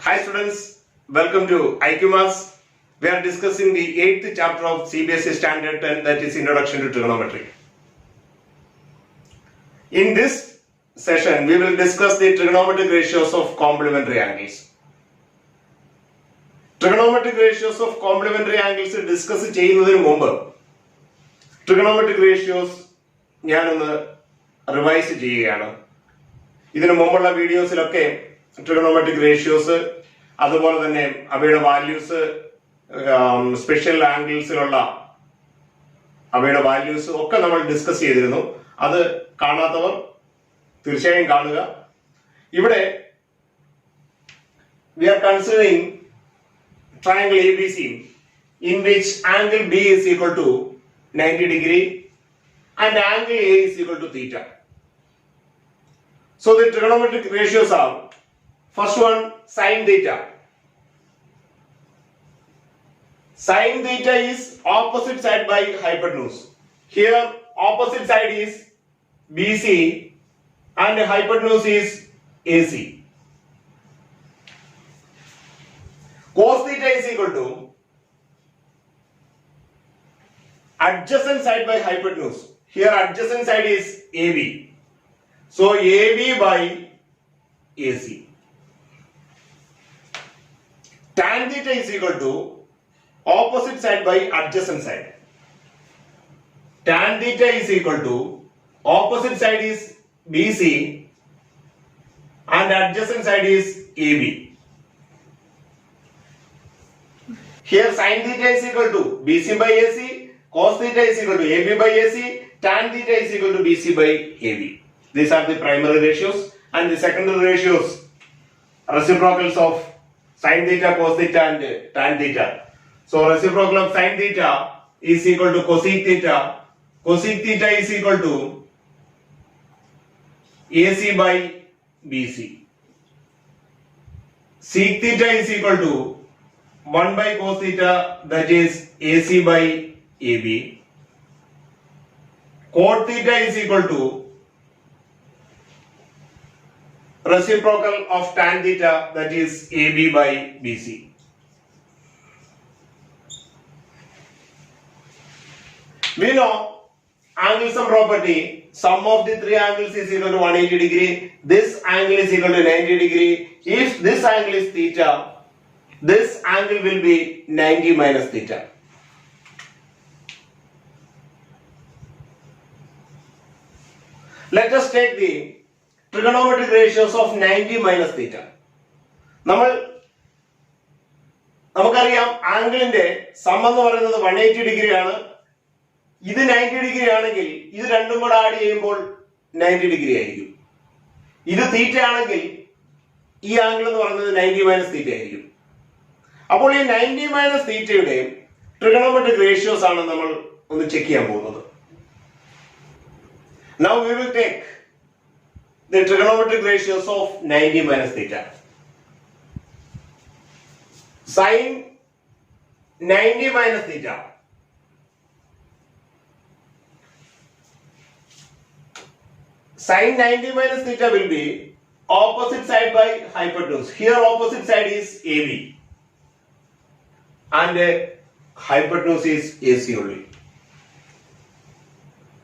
Hi students, welcome to IQMAS. We are discussing the 8th chapter of CBSE Standard 10, that is Introduction to Trigonometry. In this session, we will discuss the trigonometric ratios of complementary angles. Trigonometric ratios of complementary angles discuss ചെയ്യുന്നതിന് മുമ്പ് trigonometric ratios ഞാനൊന്ന് revise ചെയ്യുകയാണ്. ഇതിനു മുമ്പുള്ള വീഡിയോസിലൊക്കെ trigonometric ratios അതുപോലെ തന്നെ അവയുടെ വാല്യൂസ്, സ്പെഷ്യൽ ആംഗിൾസിലുള്ള അവയുടെ വാല്യൂസ് ഒക്കെ നമ്മൾ ഡിസ്കസ് ചെയ്തിരുന്നു. അത് കാണാത്തവർ തീർച്ചയായും കാണുക. ഇവിടെ we are considering triangle ABC in which angle B is equal to 90 degree and angle A is equal to theta. So the trigonometric ratios are, first one, sin theta. Sin theta is opposite side by hypotenuse. Here opposite side is BC and hypotenuse is AC. Cos theta is equal to adjacent side by hypotenuse. Here adjacent side is AB. So AB by AC. Tan theta is equal to opposite side by adjacent side. Tan theta is equal to opposite side is BC and adjacent side is AB. Here sin theta is equal to BC by AC, cos theta is equal to AB by AC, tan theta is equal to BC by AB. These are the primary ratios, and the secondary ratios, reciprocals of sin theta, cos theta and tan theta. So reciprocal of sin theta is equal to cosec theta. Cosec theta is equal to AC by BC. Sec theta is equal to 1 by cos theta, that is AC by AB. Cot theta is equal to reciprocal of tan theta, that is AB by BC. We know angle sum property, sum of the three angles is equal to 180 degree. This angle is equal to 90 degree. If this angle is theta, this angle will be 90 minus theta. Let us take the trigonometric ratios of 90 minus theta. നമുക്കറിയാം ആംഗിളിന്റെ some എന്ന് പറയുന്നത് 180 degree ആണ്. ഇത് 90 degree ആണെങ്കിൽ ഇത് രണ്ടും കൂടെ add ചെയ്യുമ്പോൾ 90 ഡിഗ്രി ആയിരിക്കും. ഇത് തീറ്റ ആണെങ്കിൽ ഈ ആംഗിൾ എന്ന് പറയുന്നത് 90 മൈനസ് തീറ്റ ആയിരിക്കും. അപ്പോൾ ഈ 90 മൈനസ് തീറ്റയുടെ ട്രിഗണോമെട്രിക് റേഷ്യോസ് ആണ് നമ്മൾ ഒന്ന് ചെക്ക് ചെയ്യാൻ പോകുന്നത്. Now we will take the trigonometric ratios of 90 minus theta. Sin 90 minus theta. Sin 90 minus theta will be opposite side by hypotenuse. Here opposite side is AB and hypotenuse is AC only.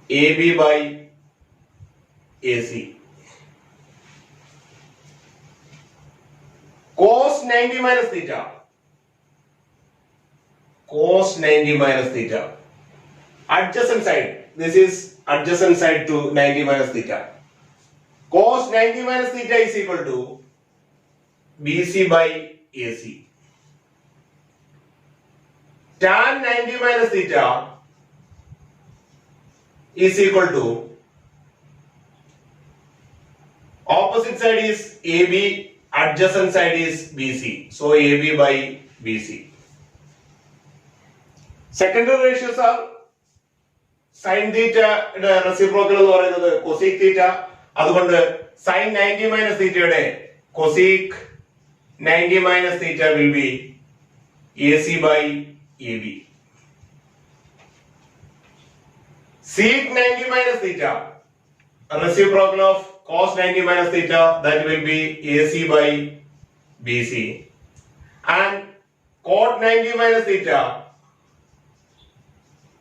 AB by AC. Cos 90 minus theta. Cos 90 minus theta. Adjacent side. This is adjacent side to 90 minus theta. Cos 90 minus theta is equal to BC by AC. Tan 90 minus theta is equal to opposite side is AB, adjacent side is BC. So AB by BC. Secondary ratios are sin theta reciprocal എന്ന് പറയുന്നത് cosec theta. അതുകൊണ്ട് sin 90 minus theta യുടെ cosec 90 minus theta will be AC by AB. Sec 90 minus theta, reciprocal of cos 90 minus theta, that will be AC by BC. and cot 90 minus theta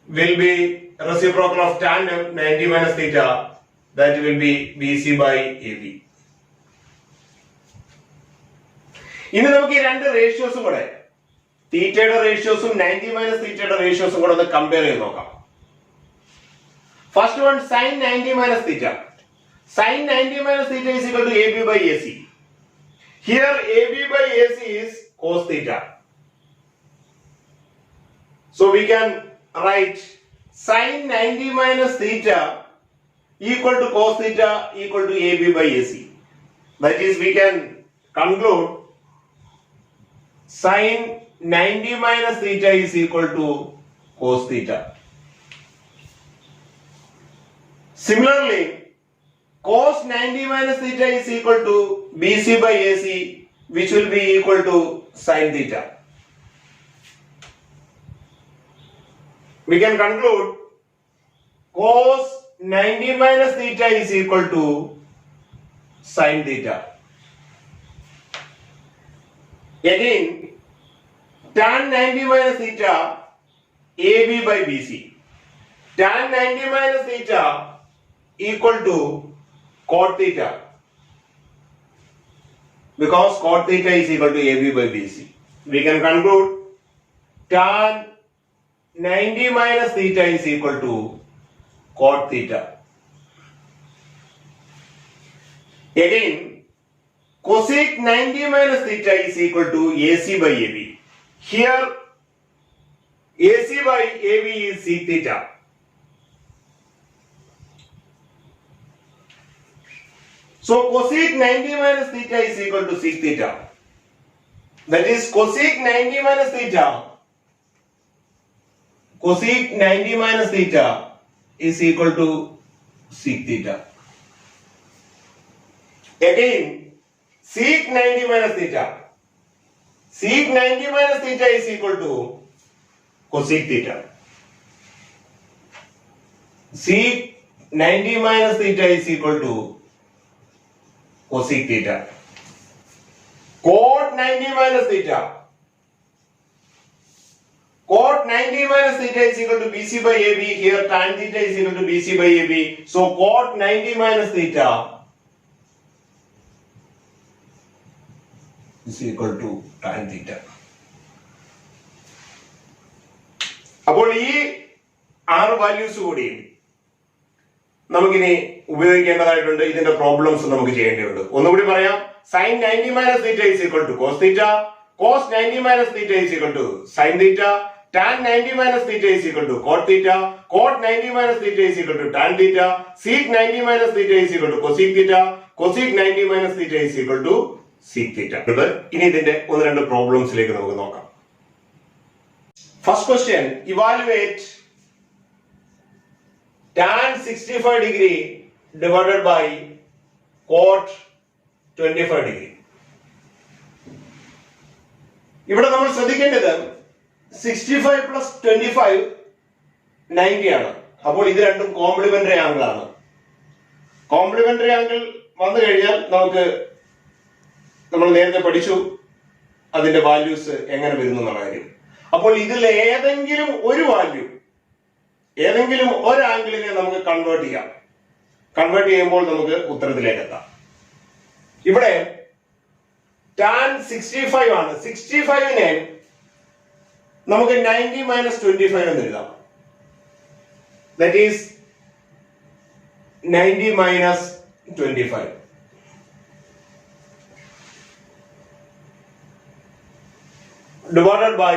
will be reciprocal of tan 90 minus theta, that will be BC by AB. ഇനി നമുക്ക് ഈ രണ്ട് റേഷ്യോസും കൂടെ തീറ്റയുടെ റേഷ്യോസും 90 minus തീറ്റയുടെ റേഷ്യോസും കൂടെ ഒന്ന് compare ചെയ്ത് നോക്കാം. First one sine 90 minus theta. Sine 90 minus theta is equal to AB by AC. Here AB by AC is cos theta. So we can write sin 90 minus theta equal to cos theta equal to AB by AC. That is, we can conclude sin 90 minus theta is equal to cos theta. Similarly, cos 90 minus theta is equal to BC by AC, which will be equal to sin theta. We can conclude cos 90 minus theta is equal to sin theta. Again, tan 90 minus theta AB by BC. Tan 90 minus theta equal to cot theta, because cot theta is equal to AB by BC. We can conclude tan 90 minus theta is equal to cot theta. Again, cosec 90 minus theta is equal to AC by AB. Here AC by AB is sec theta. So cosec 90 minus theta is equal to sec theta. That is, cosec 90 minus theta. Cosec 90 minus theta is equal to sec theta. Again, sec 90 minus theta. Sec 90 minus theta is equal to cosec theta. Sec 90 minus theta is equal to cosec theta. Cot 90 minus theta. Cot 90 minus theta is equal to BC by AB. Here tan theta is equal to BC by AB. So cot 90 minus theta is equal to tan theta. അപ്പോൾ ഈ 6 values കൂടി നമുക്കിനി ഉപയോഗിക്കേണ്ടതായിട്ടുണ്ട്. ഇതിന്റെ problems നമുക്ക് ചെയ്യേണ്ടതുണ്ട്. ഒന്നുകൂടി പറയാം. Sine 90 minus theta is equal to cos theta. Cos 90 minus theta is equal to sine theta. tan 90 minus theta is equal to cot theta. Cot 90 minus theta is equal to tan theta. Sec 90 minus theta is equal to cosec theta. Cosec 90 minus theta is equal to sec theta. ഇനി ഇതിന്റെ ഒന്ന് രണ്ട് പ്രോബ്ലംസിലേക്ക് നമുക്ക് നോക്കാം. First question, evaluate tan 65 degree divided by cot 25 degree. ഇവിടെ നമ്മൾ ശ്രദ്ധിക്കേണ്ടത് 65 plus 25 90 ആണ്. അപ്പോൾ ഇത് രണ്ടും കോംപ്ലിമെന്ററി ആംഗിൾ ആണ്. കോംപ്ലിമെന്ററി ആംഗിൾ വന്നു കഴിഞ്ഞാൽ നമുക്ക് നമ്മൾ നേരത്തെ പഠിച്ചു അതിന്റെ വാല്യൂസ് എങ്ങനെ വരുന്നു എന്നുള്ള കാര്യം. അപ്പോൾ ഇതിൽ ഏതെങ്കിലും ഒരു വാല്യൂ, ഏതെങ്കിലും ഒരു ആംഗിളിനെ നമുക്ക് കൺവേർട്ട് ചെയ്യാം. കൺവേർട്ട് ചെയ്യുമ്പോൾ നമുക്ക് ഉത്തരത്തിലേക്ക് എത്താം. ഇവിടെ tan 65 ആണ്. 65നെ നമുക്ക് 90 minus 25 എന്ന് എഴുതാം. That is 90 minus 25. Divided by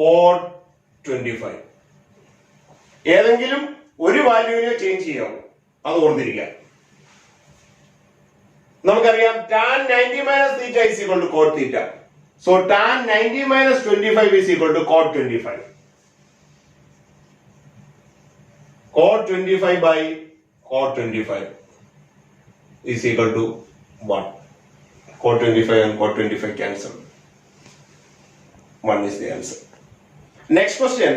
cot 25. ഏതെങ്കിലും ഒരു വാല്യൂവിനെ ചേഞ്ച് ചെയ്യാം, അത് ഓർത്തിരിക്കാം. നമുക്കറിയാം tan 90 minus theta is equal to cot theta. So tan 90 minus 25 is equal to cot 25. Cot 25 by cot 25 is equal to 1. Cot 25 and cot 25 cancel. 1 is the answer. Next question.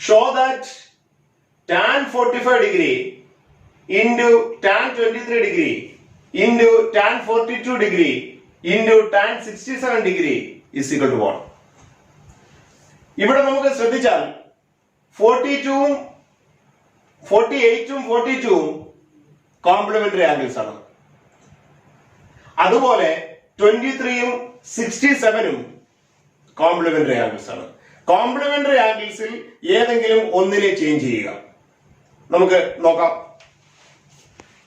Show that tan 45 degree into tan 23 degree into tan 42 degree into tan 67 degree is equal to 1. ഇവിടെ നമുക്ക് ശ്രദ്ധിച്ചാൽ 42-ഉം 48-ഉം 42-ഉം complementary angles ആണ്. അതുപോലെ 23-ഉം 67-ഉം complementary angles ആണ്. Complementary ആംഗിൾസിൽ ഏതെങ്കിലും ഒന്നിനെ change ചെയ്യുക. നമുക്ക് നോക്കാം.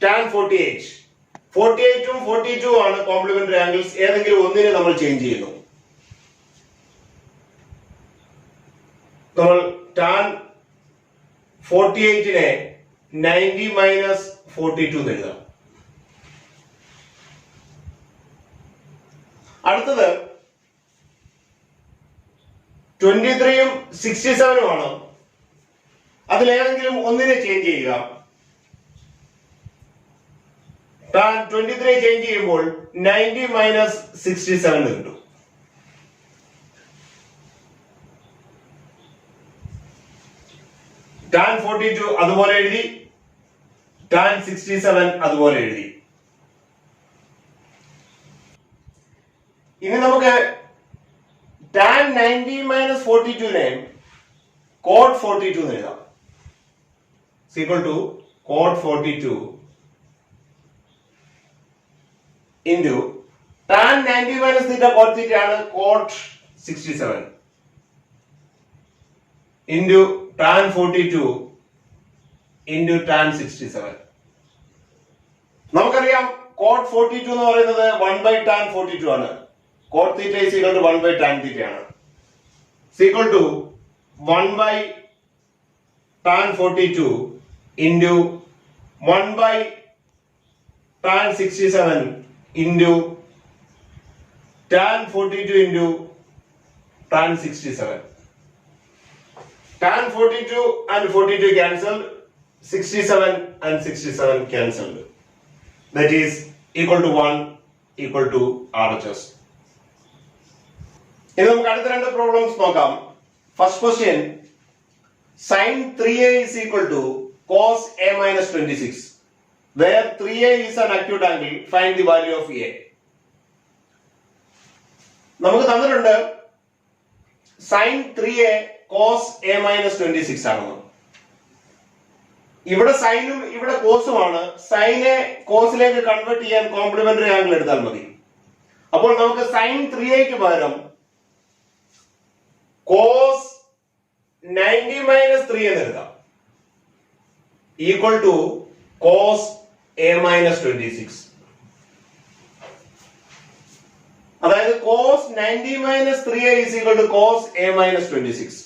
tan 48-ഉം 42-ഉം ആണ് കോംപ്ലിമെന്ററി ആംഗിൾസ്. ഏതെങ്കിലും ഒന്നിനെ നമ്മൾ ചേഞ്ച് ചെയ്യുന്നു. നമ്മൾ tan 48-നെ 90 മൈനസ് 42 എന്ന് എഴുതാം. അടുത്തത് 23-ഉം 67-ഉം ആണ്. അതിലേതെങ്കിലും ഒന്നിനെ ചേഞ്ച് ചെയ്യുക. tan 23 ചേഞ്ച് ചെയ്യുമ്പോൾ 90 മൈനസ് 67 കിട്ടും. tan 42 അതുപോലെ എഴുതി, tan 67 അതുപോലെ എഴുതി. ഇനി നമുക്ക് tan 90 മൈനസ് 42-നെ cot 42 എന്ന് എഴുതാം. equal to cot 42 into tan 90 minus theta cot theta ആണ് cot 67 into tan 42 into tan 67. നമുക്കറിയാം cot 42 എന്ന് പറയുന്നത് 1 by tan 42 ആണ്. cot theta is equal to 1 by tan theta ആണ്. is equal to 1 by tan 42 into 1 by tan 67 into tan 42 into tan 67. Tan 42 and 42 cancelled, 67 and 67 cancelled. That is equal to 1 equal to RHS. ഇനി നമുക്ക് അടുത്ത രണ്ട് problems നോക്കാം. First question, sin 3a is equal to cos a minus 26. Where 3a is an acute angle, find the value of a. നമുക്ക് തന്നിട്ടുണ്ട് sin 3a cos a minus 26 ആണെന്ന്. ഇവിടെ സൈനും ഇവിടെ കോസുമാണ്. സൈനെ കോസിലേക്ക് കൺവേർട്ട് ചെയ്യാൻ കോംപ്ലിമെന്ററി ആംഗിൾ എടുത്താൽ മതി. അപ്പോൾ നമുക്ക് sin 3a പകരം cos 90 minus 3 എന്ന് എഴുതാം. Equal to cos a minus 26. അതായത് cos 90 minus 3a is equal to cos a minus 26.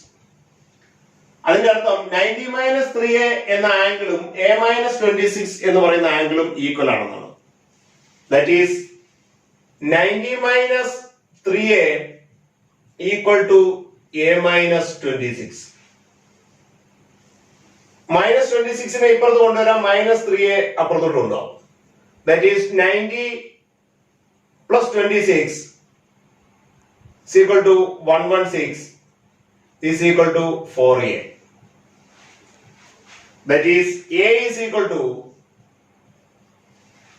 അതിന്റെ അർത്ഥം 90 minus 3a എന്ന ആംഗിളും a minus 26 എന്ന് പറയുന്ന ആംഗിളും ഈക്വൽ ആണെന്നാണ്. That is 90 minus 3a equal to a minus 26. minus 26-നെ ഇപ്പുറത്ത് കൊണ്ടുവരാം, minus 3a അപ്പുറത്തോട്ട് കൊണ്ടുപോകാം. That is 90 plus 26 is equal to 116 is equal to 4a. That is a is equal to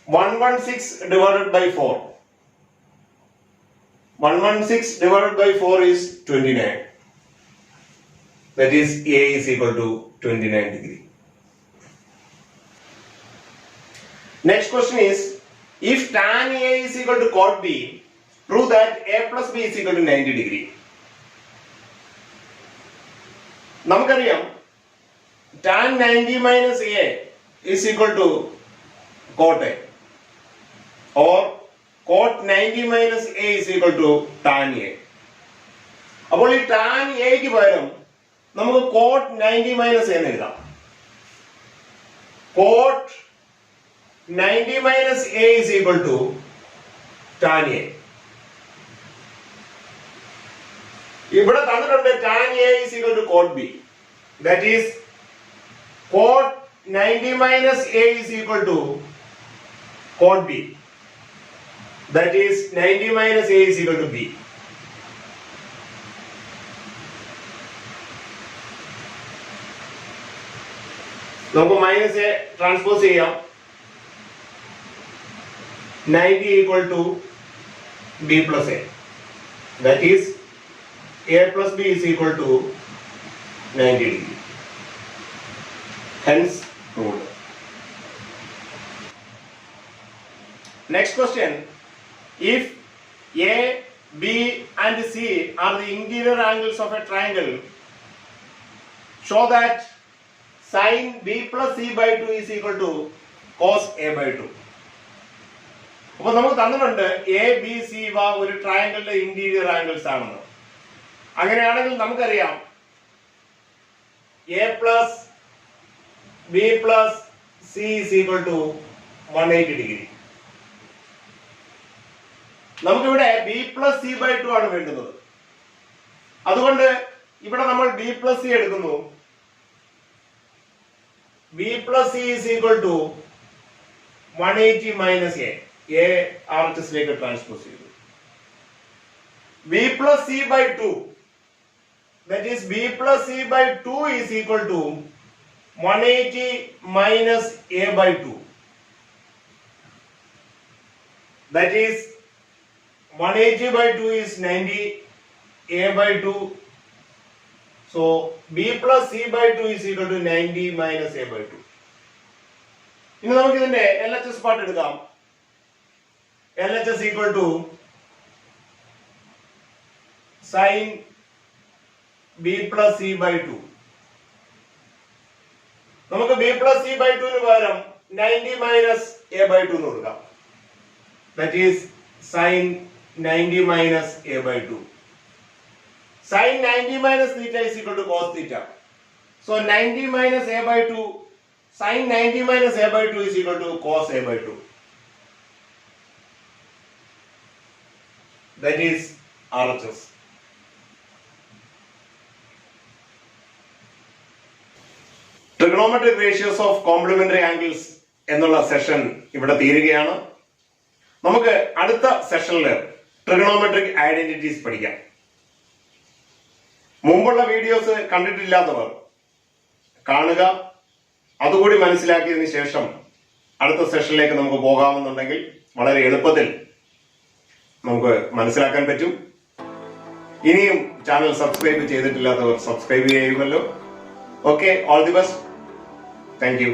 116 divided by 4. 116 divided by 4 is 29. That is a is equal to 29 degree. Next question is, if tan a is equal to cot b, prove that a plus b is equal to 90 degree. നമുക്കറിയാം tan 90 minus a is equal to cot a, or cot 90 minus a is equal to tan a. അപ്പോൾ ഈ tan a ക്ക് പകരം നമുക്ക് cot 90 minus a എന്ന് എഴുതാം. cot 90 minus a is equal to tan a. ഇവിടെ തന്നിട്ടുണ്ട് tan a is equal to cot b. That is cot 90 minus a is equal to cot b. That is 90 minus a is equal to b. നമുക്ക് minus A transpose ചെയ്യാം. 90 equal to B plus A. That is A plus B is equal to 90 degree. Hence ruled. Next question. If A, B and C are the interior angles of a triangle, show that sin B plus C by 2 is equal to cos A by 2. അപ്പോൾ നമുക്ക് തന്നിട്ടുണ്ട് A B C ഒരു ട്രയാങ്കിളിന്റെ interior angles ആണെന്ന്. അങ്ങനെയാണെങ്കിൽ നമുക്കറിയാം A plus B plus C is equal to 180 degree. നമുക്കിവിടെ B plus C by 2 ആണ് വേണ്ടുന്നത്. അതുകൊണ്ട് ഇവിടെ നമ്മൾ ബി പ്ലസ് സി എടുക്കുന്നു. B plus C is equal to 180 minus A. A RHSലേക്ക് ട്രാൻസ്പോസ് ചെയ്തു. B plus C by 2, that is b plus c by 2 is equal to 180 minus a by 2. That is 180 by 2 is 90, a by 2. So b plus c by 2 is equal to 90 minus a by 2. ഇനി നമുക്ക് ഇതിന്റെ LHS part എടുക്കാം. LHS equal to sin b plus c by 2. നമുക്ക് b plus c by 2 ന് പകരം 90 minus a by 2 എന്ന് കൊടുക്കാം. That is sin 90 minus a by 2. Sin 90 minus theta is equal to cos theta. So 90 minus a by 2, sin 90 minus a by 2 is equal to cos a by 2. That is RHS. Trigonometric ratios of complementary angles എന്നുള്ള session ഇവിടെ തീരുകയാണ്. നമുക്ക് അടുത്ത സെഷനിൽ trigonometric identities പഠിക്കാം. മുമ്പുള്ള videos കണ്ടിട്ടില്ലാത്തവർ കാണുക. അതുകൂടി മനസ്സിലാക്കിയതിനു ശേഷം അടുത്ത സെഷനിലേക്ക് നമുക്ക് പോകാമെന്നുണ്ടെങ്കിൽ വളരെ എളുപ്പത്തിൽ നമുക്ക് മനസ്സിലാക്കാൻ പറ്റും. ഇനിയും ചാനൽ സബ്സ്ക്രൈബ് ചെയ്തിട്ടില്ലാത്തവർ സബ്സ്ക്രൈബ് ചെയ്യുമല്ലോ. Okay, all the best. Thank you.